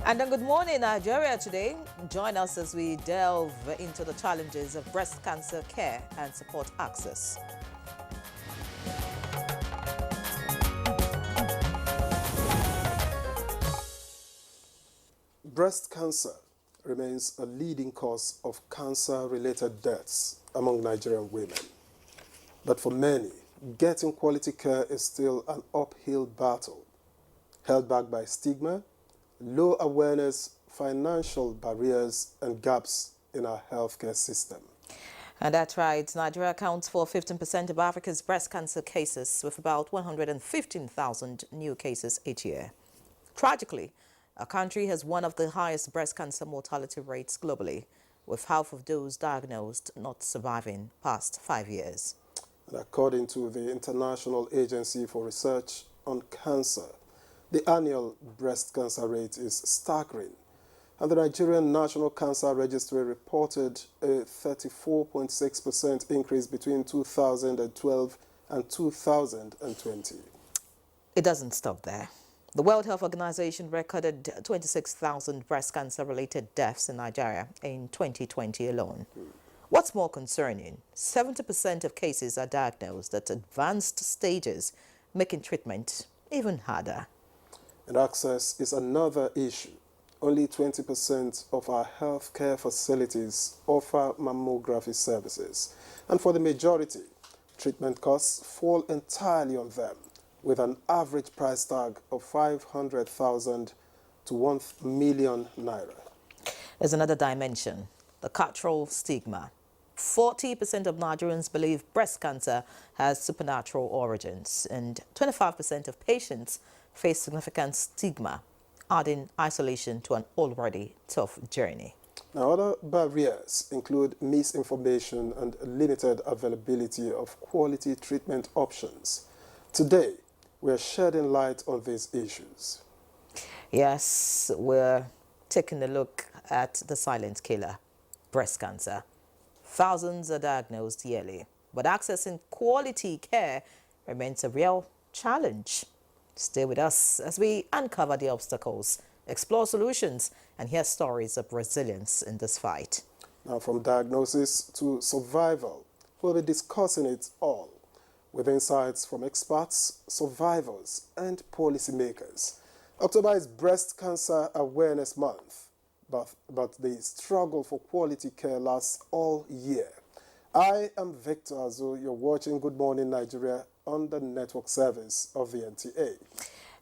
And good morning, Nigeria today. Join us as we delve into the challenges of breast cancer care and support access. Breast cancer remains a leading cause of cancer-related deaths among Nigerian women. But for many, getting quality care is still an uphill battle, held back by stigma, low awareness, financial barriers, and gaps in our healthcare system. And that's right. Nigeria accounts for 15% of Africa's breast cancer cases, with about 115,000 new cases each year. Tragically, our country has one of the highest breast cancer mortality rates globally, with half of those diagnosed not surviving past 5 years. And according to the International Agency for Research on Cancer, the annual breast cancer rate is staggering, and the Nigerian National Cancer Registry reported a 34.6% increase between 2012 and 2020. It doesn't stop there. The World Health Organization recorded 26,000 breast cancer-related deaths in Nigeria in 2020 alone. What's more concerning, 70% of cases are diagnosed at advanced stages, making treatment even harder. And access is another issue. Only 20% of our healthcare facilities offer mammography services. And for the majority, treatment costs fall entirely on them, with an average price tag of 500,000 to 1 million naira. There's another dimension, the cultural stigma. 40% of Nigerians believe breast cancer has supernatural origins, and 25% of patients face significant stigma, adding isolation to an already tough journey. Now, other barriers include misinformation and limited availability of quality treatment options. Today, we are shedding light on these issues. Yes, we're taking a look at the silent killer, breast cancer. Thousands are diagnosed yearly, but accessing quality care remains a real challenge. Stay with us as we uncover the obstacles, explore solutions, and hear stories of resilience in this fight. Now, from diagnosis to survival, we'll be discussing it all, with insights from experts, survivors, and policymakers. October is Breast Cancer Awareness Month, but the struggle for quality care lasts all year. I am Victor Azu. You're watching Good Morning Nigeria on the network service of the NTA.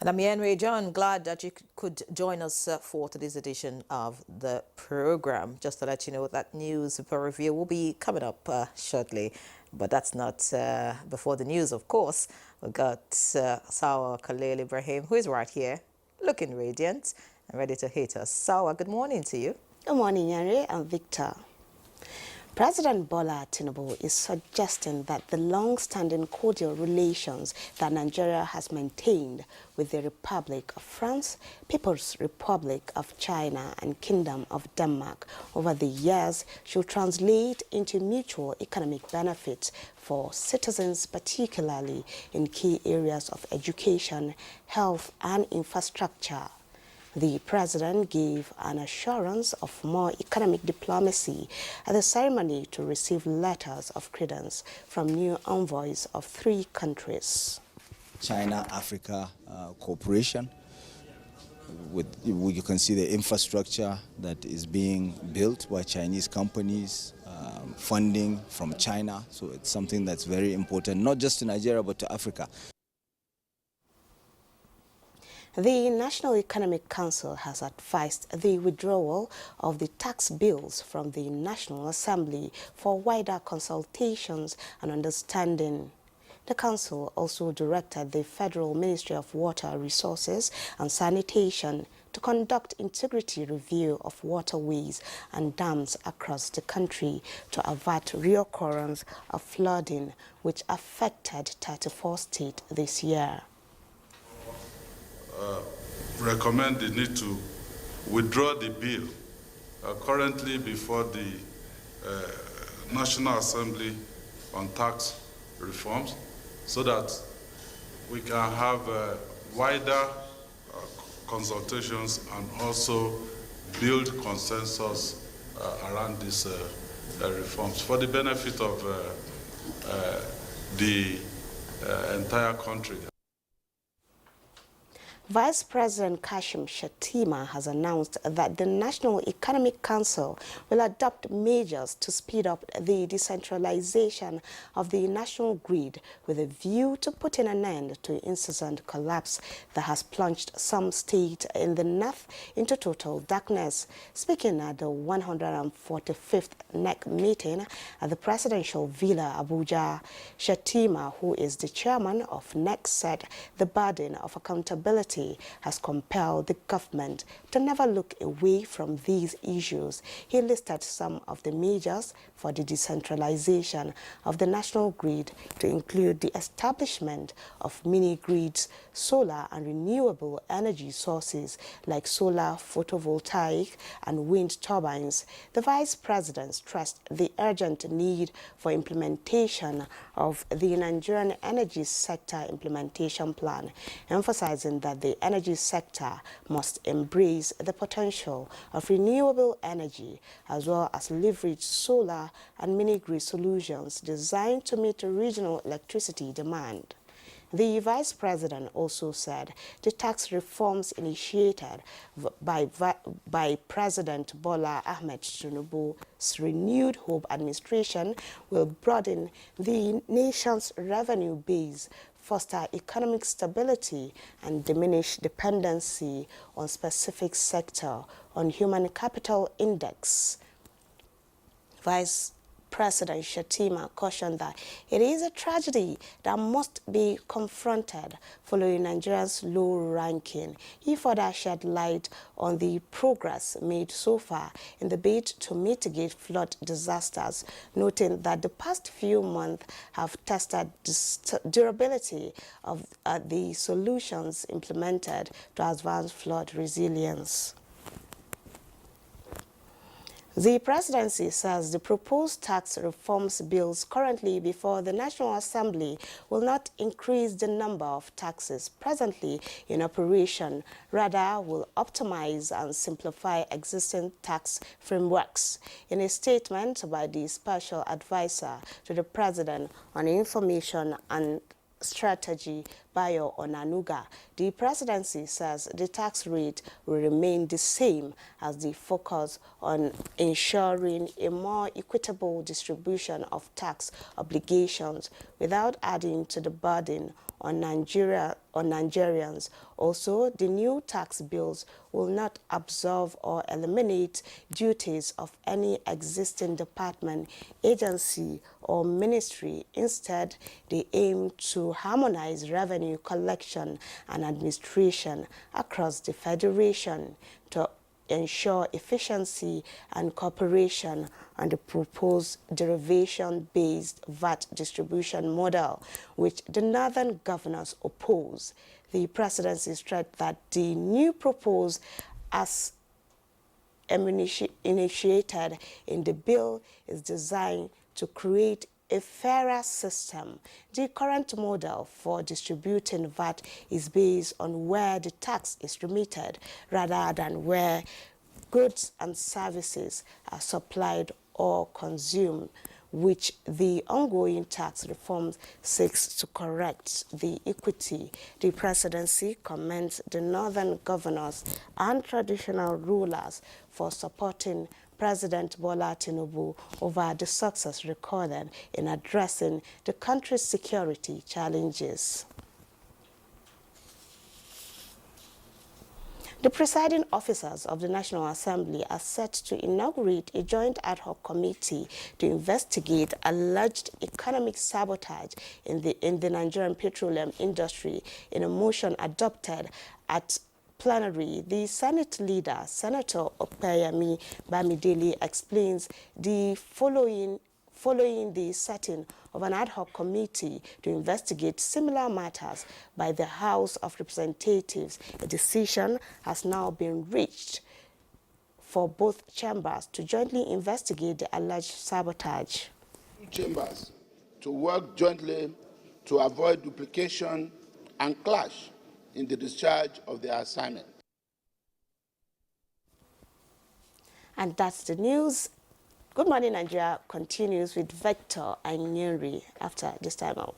And I'm Henry John. Glad that you could join us for today's edition of the program. Just to let you know that news for review will be coming up shortly. But that's not before the news, of course. We've got Sawa Khalil Ibrahim, who is right here, looking radiant and ready to hit us. Sawa, good morning to you. Good morning, Henry and Victor. President Bola Tinubu is suggesting that the long-standing cordial relations that Nigeria has maintained with the Republic of France, People's Republic of China, and Kingdom of Denmark over the years should translate into mutual economic benefits for citizens, particularly in key areas of education, health, and infrastructure. The president gave an assurance of more economic diplomacy at the ceremony to receive letters of credence from new envoys of 3 countries. China-Africa cooperation. You can see the infrastructure that is being built by Chinese companies, funding from China. So it's something that's very important, not just to Nigeria, but to Africa. The National Economic Council has advised the withdrawal of the tax bills from the National Assembly for wider consultations and understanding. The Council also directed the Federal Ministry of Water Resources and Sanitation to conduct integrity review of waterways and dams across the country to avert reoccurrence of flooding, which affected 34 states this year. Recommend the need to withdraw the bill currently before the National Assembly on tax reforms, so that we can have wider consultations and also build consensus around these reforms for the benefit of the entire country. Vice President Kashim Shettima has announced that the National Economic Council will adopt measures to speed up the decentralization of the national grid with a view to putting an end to incessant collapse that has plunged some states in the north into total darkness. Speaking at the 145th NEC meeting at the Presidential Villa, Abuja, Shettima, who is the chairman of NEC, said the burden of accountability has compelled the government to never look away from these issues. He listed some of the measures for the decentralization of the national grid to include the establishment of mini-grids, solar and renewable energy sources like solar, photovoltaic and wind turbines. The Vice President stressed the urgent need for implementation of the Nigerian Energy Sector Implementation Plan, emphasizing that the energy sector must embrace the potential of renewable energy as well as leverage solar and mini-grid solutions designed to meet regional electricity demand. The Vice President also said the tax reforms initiated by President Bola Ahmed Tinubu's Renewed Hope administration will broaden the nation's revenue base, foster economic stability, and diminish dependency on specific sector on human capital index. Vice President Shettima cautioned that it is a tragedy that must be confronted following Nigeria's low ranking. He further shed light on the progress made so far in the bid to mitigate flood disasters, noting that the past few months have tested the durability of the solutions implemented to advance flood resilience. The presidency says the proposed tax reforms bills currently before the National Assembly will not increase the number of taxes presently in operation, rather will optimize and simplify existing tax frameworks. In a statement by the Special Advisor to the President on Information and Strategy, Bayo Onanuga, the presidency says the tax rate will remain the same as the focus on ensuring a more equitable distribution of tax obligations without adding to the burden on Nigerians. Also, the new tax bills will not absorb or eliminate duties of any existing department, agency, or ministry. Instead, they aim to harmonize revenue collection and administration across the Federation to ensure efficiency and cooperation on the proposed derivation-based VAT distribution model, which the northern governors oppose. The presidency stressed that the new proposed as initiated in the bill is designed to create a fairer system. The current model for distributing VAT is based on where the tax is remitted rather than where goods and services are supplied or consumed, which the ongoing tax reform seeks to correct the equity. The presidency commends the northern governors and traditional rulers for supporting President Bola Tinubu over the success recorded in addressing the country's security challenges. The presiding officers of the National Assembly are set to inaugurate a joint ad hoc committee to investigate alleged economic sabotage in the Nigerian petroleum industry in a motion adopted at plenary. The Senate leader, Senator Opeyemi Bamidele, explains the following the setting of an ad hoc committee to investigate similar matters by the House of Representatives. A decision has now been reached for both chambers to jointly investigate the alleged sabotage. Chambers to work jointly to avoid duplication and clash in the discharge of their assignment. And that's the news. Good Morning Nigeria continues with Vector and Nyeri after this time out.